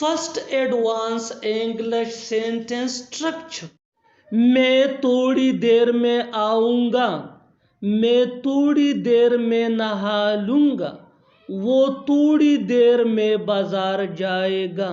First advance English sentence structure. मैं थोड़ी देर में आऊँगा, मैं थोड़ी देर में नहा लूँगा, वो थोड़ी देर में बाजार जाएगा,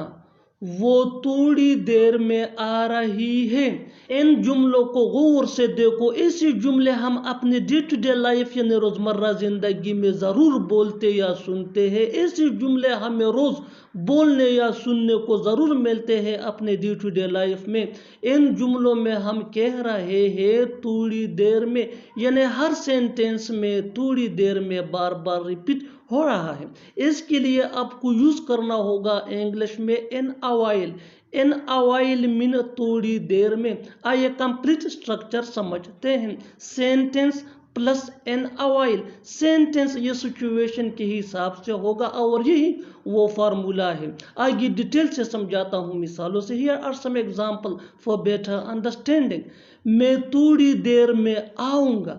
वो थोड़ी देर में आ रही है। इन जुमलों को गौर से देखो। ऐसे जुमले हम अपने डे टू डे लाइफ यानी रोज़मर्रा ज़िंदगी में ज़रूर बोलते या सुनते हैं। ऐसे जुमले हमें रोज़ बोलने या सुनने को ज़रूर मिलते हैं अपने डे टू डे लाइफ में। इन जुमलों में हम कह रहे हैं थोड़ी देर में, यानी हर सेंटेंस में थोड़ी देर में बार बार रिपीट हो रहा है। इसके लिए आपको यूज़ करना होगा इंग्लिश में इन अवाइल। इन अवाइल मीन थोड़ी देर में। आइए कंप्लीट स्ट्रक्चर समझते हैं। सेंटेंस प्लस इन अवाइल। सेंटेंस ये सिचुएशन के हिसाब से होगा और यही वो फार्मूला है। आगे डिटेल से समझाता हूँ मिसालों से। Here are some example for better understanding. मैं थोड़ी देर में आऊँगा,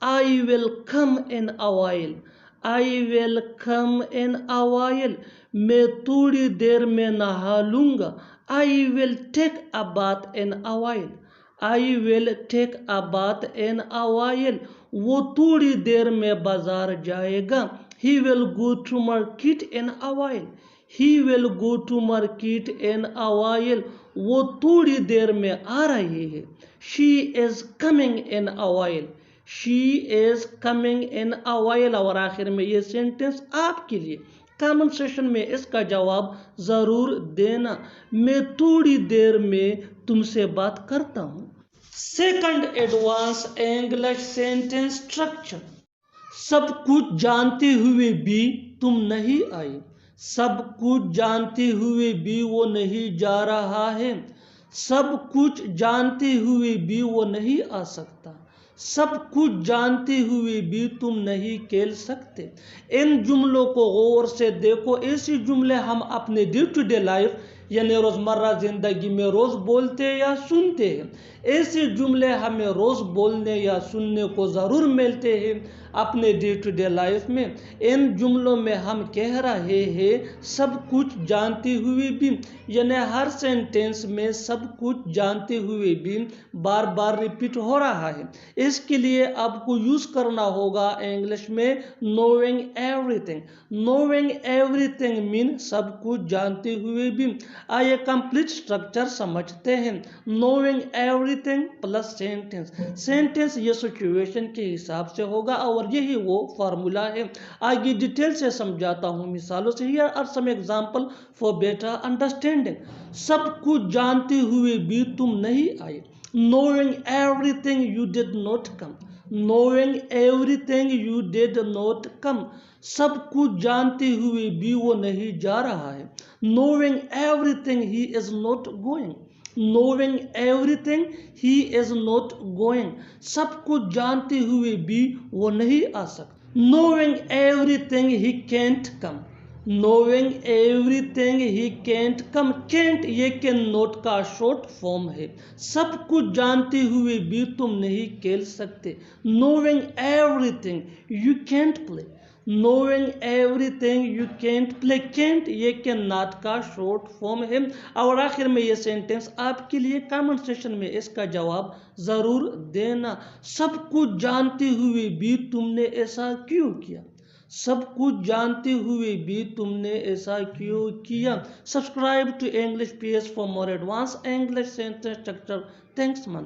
I will come in a while. I will come इन अवाइल। मैं थोड़ी देर में नहा लूँगा, I will take a bath in a while. I will take a bath in a while. वो थोड़ी देर में बाजार जाएगा, he will go to market in a while. He will go to market in a while. वो थोड़ी देर में आ रही है, she is coming in a while. She is coming in a while. और आखिर में ये सेंटेंस आपके लिए। कमेंट सेशन में इसका जवाब ज़रूर देना। मैं थोड़ी देर में तुमसे बात करता हूँ। Second advance English sentence structure. सब कुछ जानते हुए भी तुम नहीं आई। सब कुछ जानते हुए भी वो नहीं जा रहा है। सब कुछ जानते हुए भी वो नहीं आ सकता। सब कुछ जानते हुए भी तुम नहीं खेल सकते। इन जुमलों को गौर से देखो। ऐसे जुमले हम अपने डे टू डे लाइफ यानी रोज़मर्रा ज़िंदगी में रोज़ बोलते या सुनते हैं। ऐसे जुमले हमें रोज़ बोलने या सुनने को ज़रूर मिलते हैं अपने डे टू डे लाइफ में। इन जुमलों में हम कह रहे हैं सब कुछ जानते हुए भी, यानी हर सेंटेंस में सब कुछ जानते हुए भी बार बार रिपीट हो रहा है। इसके लिए आपको यूज़ करना होगा इंग्लिश में knowing everything. Knowing everything mean सब कुछ जानते हुए भी। आइए कंप्लीट स्ट्रक्चर समझते हैं। Knowing everything plus sentence. Sentence ये सिचुएशन के हिसाब से होगा और यही वो फार्मूला है। आगे डिटेल से समझाता हूँ मिसालों से। Here are some example for better understanding. सब कुछ जानते हुए भी तुम नहीं आए। Knowing everything you did not come. Knowing everything you did not come. सब कुछ जानते हुए भी वो नहीं जा रहा है। Knowing everything he is not going. Knowing everything he is not going. सब कुछ जानते हुए भी वो नहीं आ सकता। Knowing everything he can't come. Knowing everything he can't come. Can't ये कैन नॉट का शॉर्ट फॉर्म है। सब कुछ जानते हुए भी तुम नहीं खेल सकते। Knowing everything you can't play. Knowing everything you can't play. Can't ये कैन नॉट का शॉर्ट फॉर्म है। और आखिर में ये सेंटेंस आपके लिए। कमेंट सेशन में इसका जवाब ज़रूर देना। सब कुछ जानते हुए भी तुमने ऐसा क्यों किया। सब कुछ जानते हुए भी तुमने ऐसा क्यों किया। Subscribe to English PS for more advance English sentence structure. Thanks मन।